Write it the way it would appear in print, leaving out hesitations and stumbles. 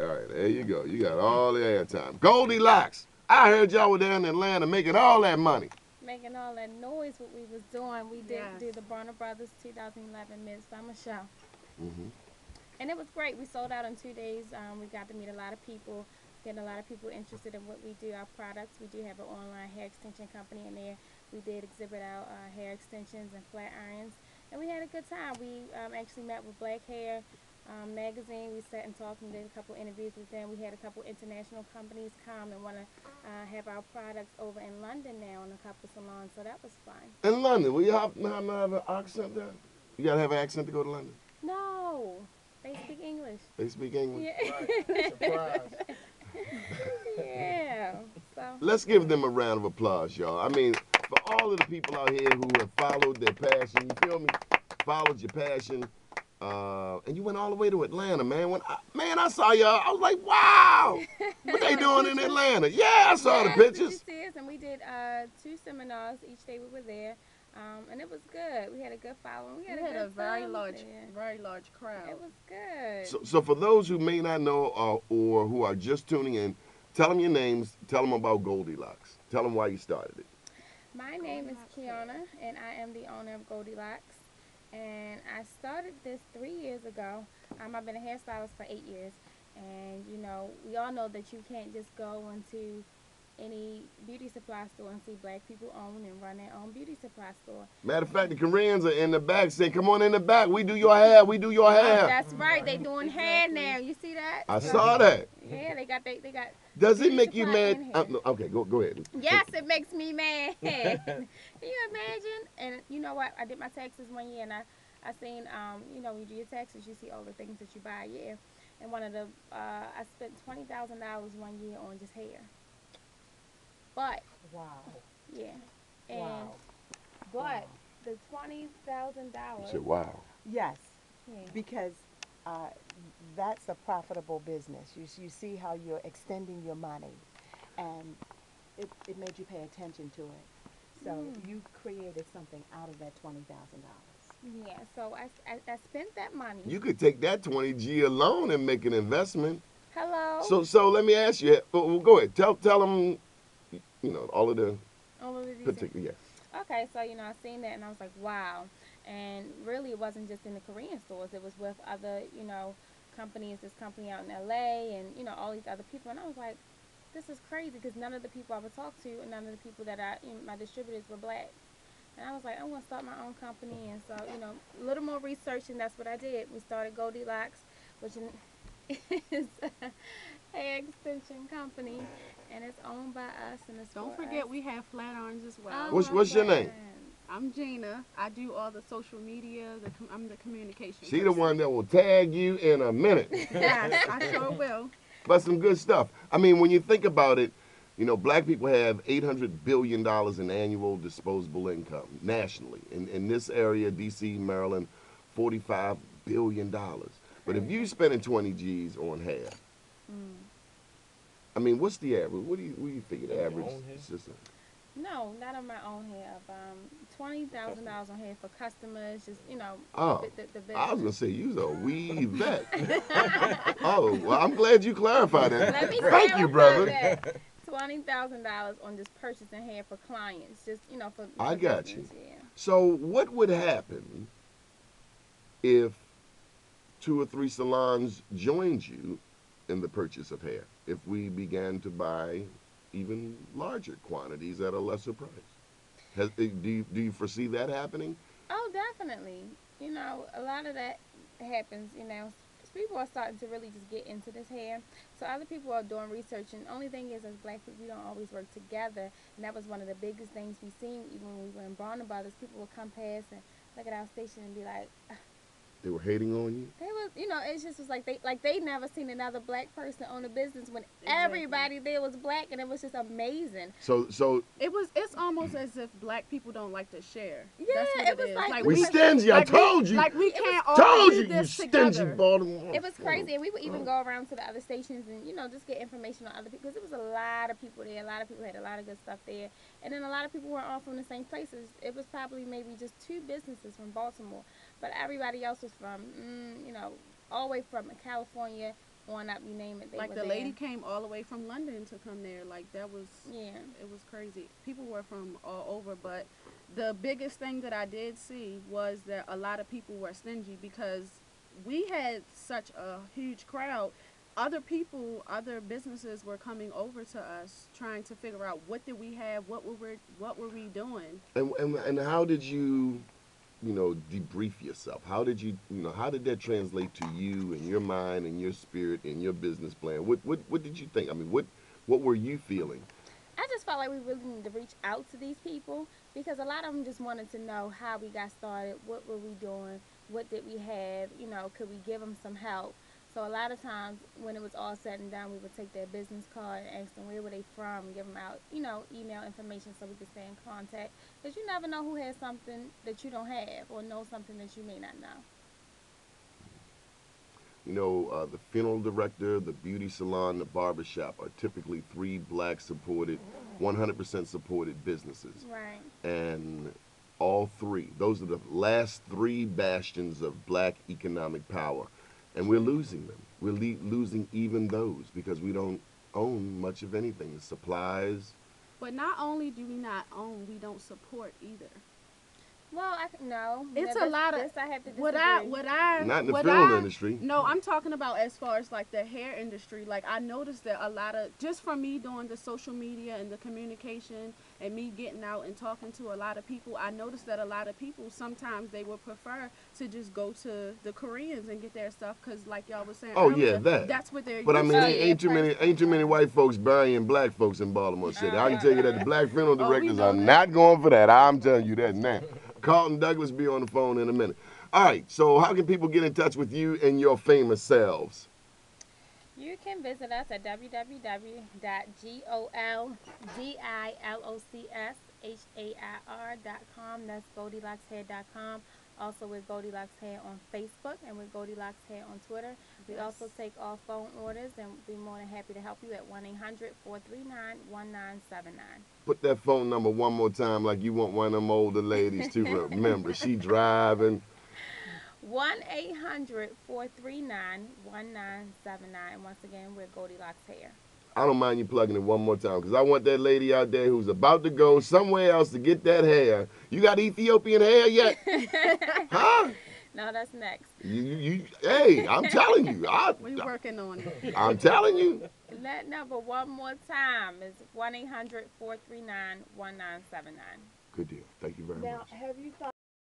right, there you go. You got all the airtime. Goldilocs. I heard y'all were down in Atlanta making all that money. Making all that noise, what we was doing. We did do the Warner Brothers 2011 Midsummer Show. Hmm. And it was great. We sold out in 2 days. We got to meet a lot of people, getting a lot of people interested in what we do, our products. We do have an online hair extension company in there. We did exhibit our hair extensions and flat irons, and we had a good time. We actually met with Black Hair Magazine. We sat and talked and did a couple interviews with them. We had a couple international companies come and want to have our products over in London now in a couple salons, so that was fun. In London, will you have an accent there? You got to have an accent to go to London? No, they speak English. They speak English? Yeah. Right. Surprise. Yeah. So. Let's give them a round of applause, y'all. I mean, for all of the people out here who have followed their passion, you feel me? Followed your passion, and you went all the way to Atlanta, man. I saw y'all, I was like, wow, what they doing in Atlanta? Yeah, I saw the pictures. Did you see us? And we did 2 seminars each day we were there, and it was good. We had a good following. We had a very large crowd. It was good. So for those who may not know or who are just tuning in, tell them your names. Tell them about Goldilocs. Tell them why you started it. My name is Kiana, and I am the owner of Goldilocs. And I started this 3 years ago. I've been a hairstylist for 8 years. And, you know, we all know that you can't just go into any beauty supply store and see black people own and run their own beauty supply store. Matter of fact, the Koreans are in the back saying, come on in the back. We do your hair. We do your hair. That's right. They doing hair now. You see that? I saw that. Yeah, they got. Does it make you mad? No, okay, go ahead. Yes, it makes me mad. Can you imagine? And you know what? I did my taxes one year, and I seen, you know, when you do your taxes, you see all the things that you buy a year. And one of the, I spent $20,000 one year on just hair. But Wow. yeah, and Wow. but the $20,000. You said, wow. Yes, Yeah. because that's a profitable business. You see how you're extending your money, and it made you pay attention to it. So you created something out of that $20,000. Yeah, so I spent that money. You could take that 20G alone and make an investment. Hello. So let me ask you. Well, go ahead. Tell them. You know, all of the particular, yes. Okay, so, you know, I seen that and I was like, wow. And really it wasn't just in the Korean stores. It was with other, you know, companies, this company out in LA and, you know, all these other people. And I was like, this is crazy because none of the people I would talk to and none of the people that my distributors were black. And I was like, I'm going to start my own company. And so, you know, a little more research and that's what I did. We started Goldilocs, which is a hair extension company. And it's owned by us, and it's Don't forget we have flat irons as well. What's your name? I'm Gina. I do all the social media. I'm the communication. She the one that will tag you in a minute. Yes, I sure will. But some good stuff. I mean, when you think about it, you know, black people have $800 billion in annual disposable income nationally. In this area, D.C., Maryland, $45 billion. But if you spending 20 G's on hair, I mean, what's the average? What do you figure the average system? No, not on my own hair. $20,000 on hair for customers. Just, you know, the I was gonna say you was a wee vet. Oh, well, I'm glad you clarified that. Let me Thank you, brother. $20,000 on just purchasing hair for clients. Just, you know, for I got business, you. Yeah. So, what would happen if 2 or 3 salons joined you in the purchase of hair? If we began to buy even larger quantities at a lesser price, do you foresee that happening? Oh, definitely. You know, a lot of that happens, you know, 'cause people are starting to really just get into this hair. So other people are doing research, and the only thing is, as black people, we don't always work together. And that was one of the biggest things we seen even when we were in Warner Brothers. People would come past and look at our station and be like, They were hating on you? they was, you know, it just was like they never seen another black person own a business when everybody there was black, and it was just amazing. So It's almost as if black people don't like to share. Yeah, That's what it was like we stingy. I told you. Like we can't all Told do you, you this stingy together. Baltimore. It was crazy, and we would even go around to the other stations and, you know, just get information on other people, because there was a lot of people there. A lot of people had a lot of good stuff there, and then a lot of people weren't all from the same places. It was probably maybe just 2 businesses from Baltimore, but everybody else was from, you know, all the way from California, on up, you name it, they Like were the there. lady came all the way from London to come there. Like that was, Yeah. it was crazy. People were from all over, but the biggest thing that I did see was that a lot of people were stingy because we had such a huge crowd. Other people, other businesses were coming over to us trying to figure out what did we have, what were we doing. And how did you, debrief yourself? How did how did that translate to you and your mind and your spirit and your business plan? What did you think? I mean, what were you feeling? I just felt like we really need to reach out to these people because a lot of them just wanted to know how we got started, what were we doing, what did we have, could we give them some help. So a lot of times when it was all said and done, we would take their business card and ask them where were they from, give them out, email information so we could stay in contact. Because you never know who has something that you don't have or know something that you may not know. The funeral director, the beauty salon, the barber shop are typically three black supported, 100% supported businesses. Right. And all three, those are the last three bastions of black economic power. And we're losing them. We're losing even those because we don't own much of anything. The supplies. But not only do we not own, we don't support either. Well, no. It's Now a lot of this I have to what disagree. Not in the what film industry. No, I'm talking about as far as like the hair industry. Like I noticed that a lot of just from me doing the social media and the communication and me getting out and talking to a lot of people, I noticed that a lot of people sometimes they would prefer to just go to the Koreans and get their stuff because, like y'all was saying Oh earlier, yeah, that. that's what they're But I used mean, Oh, to. yeah, ain't too many white folks burying black folks in Baltimore City. I can tell you that the black funeral Oh, we directors know are that. not going for that. I'm telling you that now. Carlton Douglas be on the phone in a minute. All right, so how can people get in touch with you and your famous selves? You can visit us at www.goldiloccshair.com. That's goldilocshair.com. Also, with Goldilocks Hair on Facebook and with Goldilocks Hair on Twitter. We Yes. also take all phone orders and we'll be more than happy to help you at 1-800-439-1979. Put that phone number one more time like you want one of them older ladies to remember. She driving. 1-800-439-1979. And once again, we're Goldilocks Hair. I don't mind you plugging it one more time because I want that lady out there who's about to go somewhere else to get that hair. You got Ethiopian hair yet? Huh? No, that's next. Hey, I'm telling you. We're working on it. I'm telling you. That number one more time is 1-800-439-1979. Good deal. Thank you very Now, much. have you thought